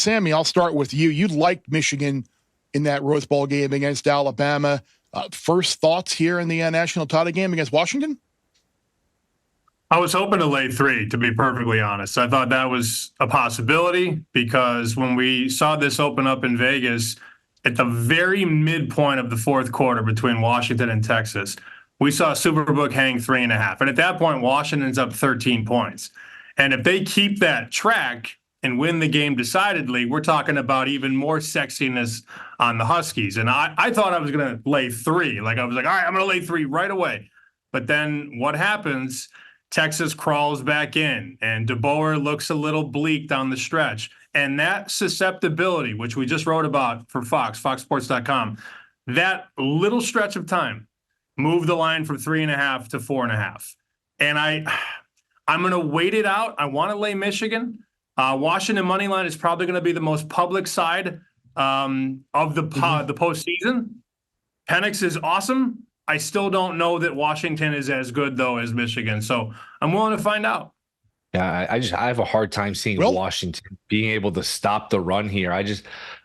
Sammy, I'll start with you. You liked Michigan in that Rose Bowl game against Alabama. First thoughts here in the national title game against Washington? I was hoping to lay 3, to be perfectly honest. I thought that was a possibility because when we saw this open up in Vegas at the very midpoint of the fourth quarter between Washington and Texas, we saw Superbook hang 3.5. And at that point, Washington's up 13 points. And if they keep that track and win the game decidedly, we're talking about even more sexiness on the Huskies. And I thought I was going to lay 3. Like, I was like, all right, I'm going to lay 3 right away. But then what happens? Texas crawls back in, and DeBoer looks a little bleak down the stretch. And that susceptibility, which we just wrote about for foxsports.com, that little stretch of time moved the line from 3.5 to 4.5. And I'm going to wait it out. I want to lay Michigan. Washington money line is probably going to be the most public side of the postseason. Penix is awesome. I still don't know that Washington is as good, though, as Michigan. So I'm willing to find out. Yeah, I have a hard time seeing Washington being able to stop the run here.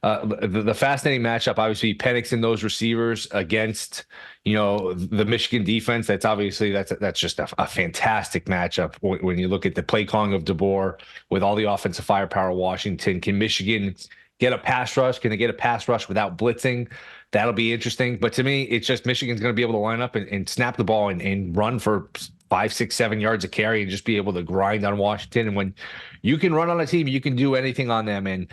The fascinating matchup, obviously, Penix and those receivers against, the Michigan defense. That's just a fantastic matchup when you look at the play calling of DeBoer with all the offensive firepower of Washington. Can Michigan get a pass rush? Can they get a pass rush without blitzing? That'll be interesting. But to me, it's just Michigan's going to be able to line up and snap the ball and run for 5, 6, 7 yards of carry and just be able to grind on Washington. And when you can run on a team, you can do anything on them. And,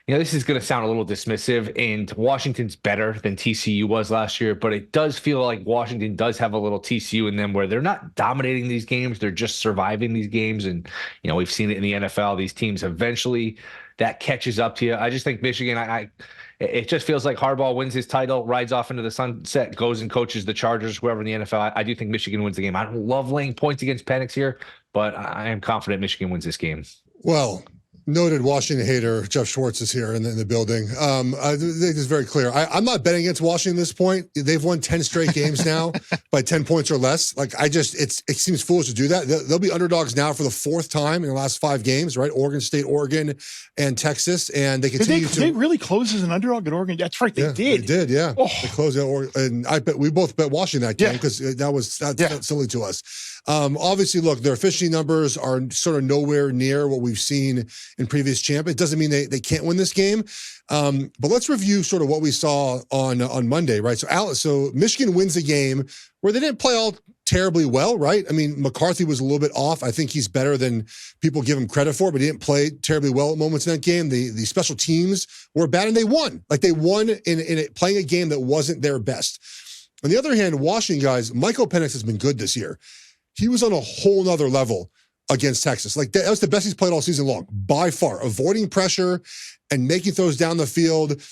this is going to sound a little dismissive, and Washington's better than TCU was last year, but it does feel like Washington does have a little TCU in them where they're not dominating these games. They're just surviving these games. And, we've seen it in the NFL. These teams eventually that catches up to you. I just think Michigan, it just feels like Harbaugh wins his title, rides off into the sunset, goes and coaches the Chargers, whoever in the NFL. I do think Michigan wins the game. I don't love laying points against Penix here, but I am confident Michigan wins this game. Well, noted Washington hater Geoff Schwartz is here in the building. I think it's very clear. I'm not betting against Washington at this point. They've won 10 straight games now by 10 points or less. It seems foolish to do that. They'll be underdogs now for the 4th time in the last 5 games, right? Oregon State, Oregon, and Texas. And they continue Did they really close as an underdog at Oregon? That's right, they did. They did, yeah. Oh. They closed at Oregon. And we both bet Washington that game because that's silly to us. Obviously, look, their efficiency numbers are sort of nowhere near what we've seen in previous champ. It doesn't mean they can't win this game. But let's review sort of what we saw on Monday, right? So Michigan wins a game where they didn't play all terribly well, right? I mean, McCarthy was a little bit off. I think he's better than people give him credit for, but he didn't play terribly well at moments in that game. The special teams were bad, and they won. They won in playing a game that wasn't their best. On the other hand, Washington guys, Michael Penix has been good this year. He was on a whole nother level against Texas. That was the best he's played all season long, by far, avoiding pressure and making throws down the field.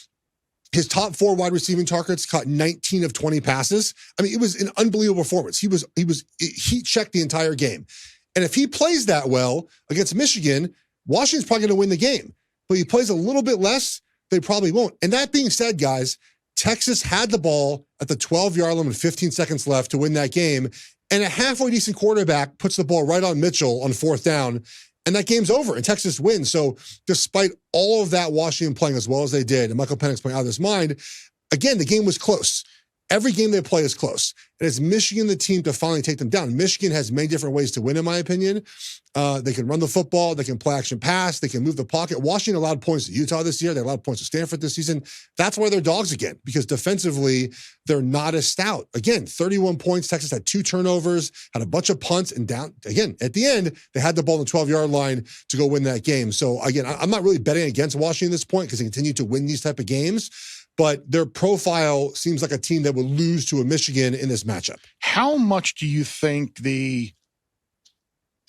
His top 4 wide receiving targets caught 19 of 20 passes. I mean, it was an unbelievable performance. He heat checked the entire game. And if he plays that well against Michigan, Washington's probably going to win the game. But he plays a little bit less, they probably won't. And that being said, guys, Texas had the ball at the 12-yard line with 15 seconds left to win that game. And a halfway decent quarterback puts the ball right on Mitchell on 4th down, and that game's over, and Texas wins. So despite all of that, Washington playing as well as they did, and Michael Penix playing out of his mind, again, the game was close. Every game they play is close. And it's Michigan, the team, to finally take them down. Michigan has many different ways to win, in my opinion. They can run the football. They can play action pass. They can move the pocket. Washington allowed points to Utah this year. They allowed points to Stanford this season. That's why they're dogs again, because defensively, they're not as stout. Again, 31 points. Texas had 2 turnovers, had a bunch of punts, and down. Again, at the end, they had the ball on the 12-yard line to go win that game. So, again, I'm not really betting against Washington at this point because they continue to win these type of games. But their profile seems like a team that will lose to a Michigan in this matchup. How much do you think it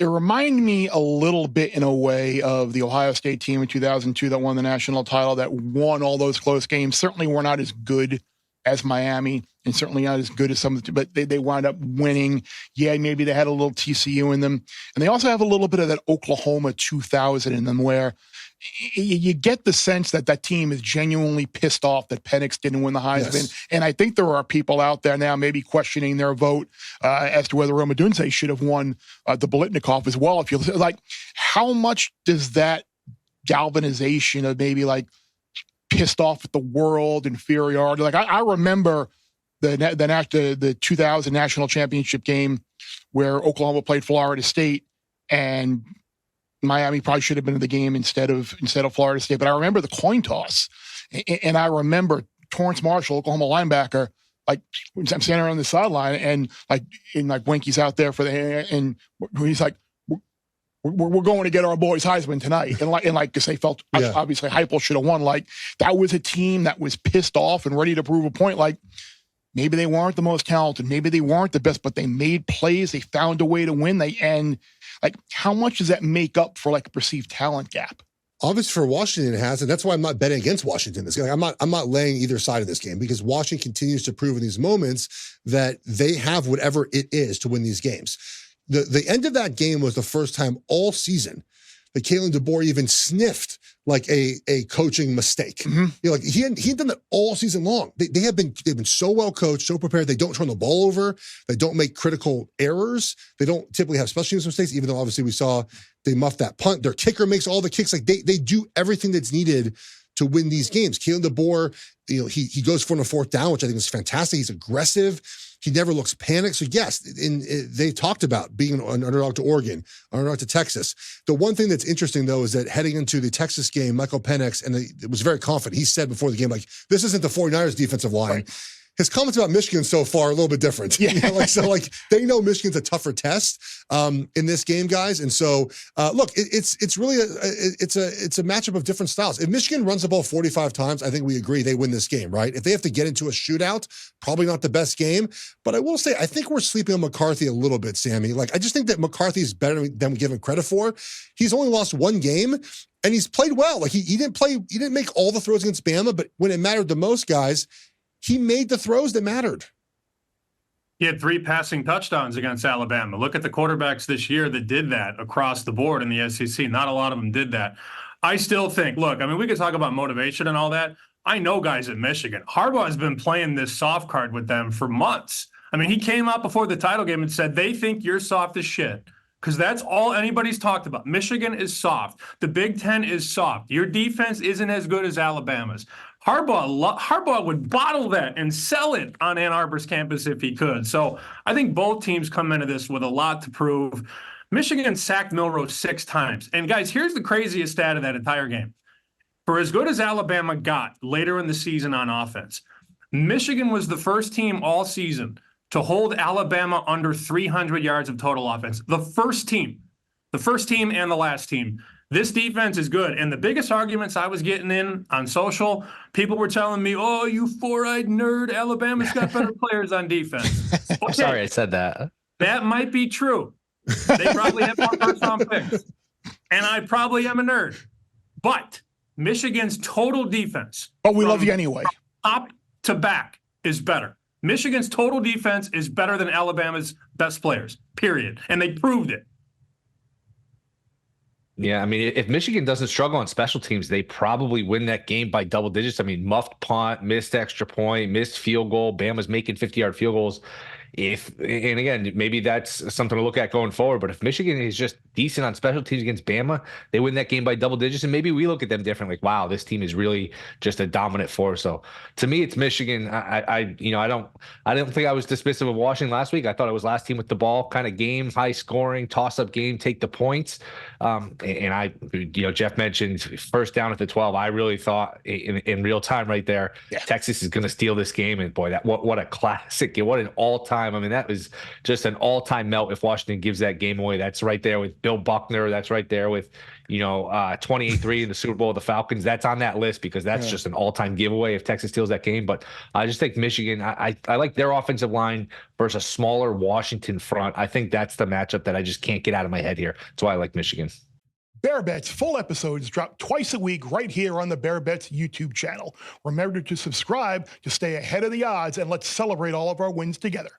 reminded me a little bit in a way of the Ohio State team in 2002 that won the national title, that won all those close games. Certainly were not as good as Miami and certainly not as good as some of the, but they wound up winning. Yeah, maybe they had a little TCU in them. And they also have a little bit of that Oklahoma 2000 in them where you get the sense that that team is genuinely pissed off that Penix didn't win the Heisman. Yes. And I think there are people out there now maybe questioning their vote as to whether Rome Odunze should have won the Biletnikoff as well. If you like, how much does that galvanization of maybe like pissed off at the world, inferiority. Like I remember the 2000 National Championship game where Oklahoma played Florida State, and Miami probably should have been in the game instead of Florida State. But I remember the coin toss, and I remember Torrance Marshall, Oklahoma linebacker, like I'm standing on the sideline, and Winky's out there and he's like, we're going to get our boys Heisman tonight, and because they felt obviously Heupel should have won. Like that was a team that was pissed off and ready to prove a point. Like maybe they weren't the most talented, maybe they weren't the best, but they made plays, they found a way to win. And like how much does that make up for like a perceived talent gap? Obviously for Washington it has, and that's why I'm not betting against Washington this game. I'm not laying either side of this game, because Washington continues to prove in these moments that they have whatever it is to win these games. The end of that game was the first time all season that Kalen DeBoer even sniffed like a coaching mistake. Mm-hmm. You know, like he hadn't done that all season long. They've been so well coached, so prepared. They don't turn the ball over. They don't make critical errors. They don't typically have special teams mistakes, even though obviously we saw they muffed that punt. Their kicker makes all the kicks. Like they do everything that's needed to win these games. Kalen DeBoer, you know, he goes for a fourth down, which I think is fantastic. He's aggressive. He never looks panicked. So yes, they talked about being an underdog to Oregon, underdog to Texas. The one thing that's interesting though is that heading into the Texas game, Michael Penix, and it was very confident. He said before the game, like, this isn't the 49ers defensive line. Right. His comments about Michigan so far are a little bit different. Yeah. You know, like they know Michigan's a tougher test in this game, guys. And so look, it's really it's a matchup of different styles. If Michigan runs the ball 45 times, I think we agree they win this game, right? If they have to get into a shootout, probably not the best game. But I will say, I think we're sleeping on McCarthy a little bit, Sammy. Like I just think that McCarthy is better than we give him credit for. He's only lost one game, and he's played well. Like he didn't make all the throws against Bama, but when it mattered the most, guys, he made the throws that mattered. He had 3 passing touchdowns against Alabama. Look at the quarterbacks this year that did that across the board in the SEC. Not a lot of them did that. I still think, look, I mean, we could talk about motivation and all that. I know guys at Michigan. Harbaugh has been playing this soft card with them for months. I mean, he came out before the title game and said, they think you're soft as shit. Because that's all anybody's talked about. Michigan is soft. The Big Ten is soft. Your defense isn't as good as Alabama's. Harbaugh would bottle that and sell it on Ann Arbor's campus if he could. So I think both teams come into this with a lot to prove. Michigan sacked Milroe 6 times. And guys, here's the craziest stat of that entire game. For as good as Alabama got later in the season on offense, Michigan was the first team all season to hold Alabama under 300 yards of total offense. The first team and the last team. This defense is good. And the biggest arguments I was getting in on social, people were telling me, oh, you four-eyed nerd, Alabama's got better players on defense. Okay, sorry I said that. That might be true. They probably have more first-round picks. And I probably am a nerd. But Michigan's total defense. But we love you anyway. Top to back is better. Michigan's total defense is better than Alabama's best players, period. And they proved it. Yeah, I mean, if Michigan doesn't struggle on special teams, they probably win that game by double digits. I mean, muffed punt, missed extra point, missed field goal. Bama's making 50-yard field goals. And again, maybe that's something to look at going forward. But if Michigan is just decent on special teams against Bama, they win that game by double digits, and maybe we look at them differently. Like, wow, this team is really just a dominant force. So to me, it's Michigan. I don't think I was dismissive of Washington last week. I thought it was last team with the ball kind of game, high scoring, toss up game, take the points. Geoff mentioned first down at the 12. I really thought in real time right there, Texas is going to steal this game. And boy, what a classic! What an all-time. I mean, that was just an all-time melt if Washington gives that game away. That's right there with Bill Buckner. That's right there with 28-3 in the Super Bowl of the Falcons. That's on that list because that's just an all-time giveaway if Texas steals that game. But I just think Michigan, I like their offensive line versus a smaller Washington front. I think that's the matchup that I just can't get out of my head here. That's why I like Michigan. Bear Bets full episodes drop twice a week right here on the Bear Bets YouTube channel. Remember to subscribe to stay ahead of the odds, and let's celebrate all of our wins together.